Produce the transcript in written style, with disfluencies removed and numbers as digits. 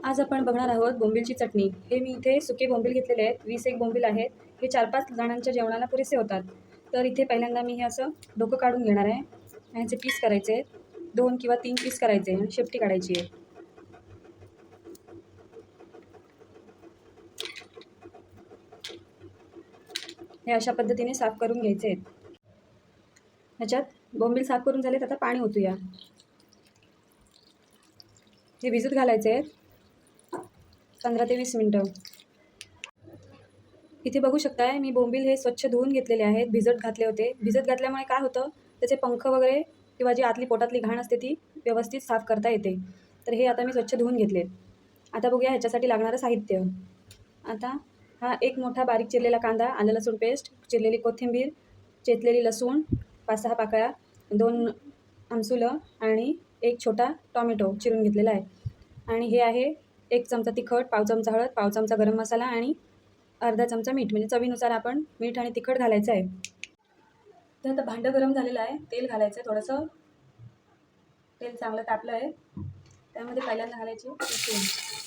आज आपण बघणार आहोत बोंबीलची चटणी। हे मी इथे सुके बोंबील घेतलेले आहेत, 20 बोंबील आहेत। हे 4-5 जणांच्या जेवणाला पुरेसे होतात। तर इथे पहिल्यांदा मी हे असं डोकं काढून घेणार आहे। ह्याचे पीस करायचे आहेत, 2 किंवा 3 पीस करायचे आणि शेपटी काढायची आहे। हे अशा पद्धतीने साफ करून घ्यायचे आहेत। ह्याच्यात बोंबील साफ करून झालेत, आता पाणी ओतूया। हे भिजत घालायचे आहेत 15 ते 20 मिनिटं। इथे बघू शकताय मी बोंबील हे स्वच्छ धुवून घेतलेले आहेत, भिजत घातले होते। भिजत घातल्यामुळे काय होतं, त्याचे पंख वगैरे किंवा जी आतली पोटातली घाण असते ती व्यवस्थित साफ करता येते। तर हे आता मी स्वच्छ धुवून घेतलेत। आता बघूया ह्याच्यासाठी लागणारं साहित्य। आता हा एक मोठा बारीक चिरलेला कांदा, आलं लसूण पेस्ट, चिरलेली कोथिंबीर, चेचलेली लसूण 5-6 पाकळ्या, 2 आमसुलं आणि एक छोटा टॉमॅटो चिरून घेतलेला आहे। आणि हे आहे 1 चमचा तिखट, पाव चमचा हळद, पाव चमचा गरम मसाला आणि अर्धा चमचा मीठ, म्हणजे चवीनुसार आपण मीठ आणि तिखट घालायचं आहे। तर आता भांडं गरम झालेलं आहे, तेल घालायचं आहे थोडंसं। तेल चांगलं तापलं आहे, त्यामध्ये पहिल्यांदा घालायची लसूण।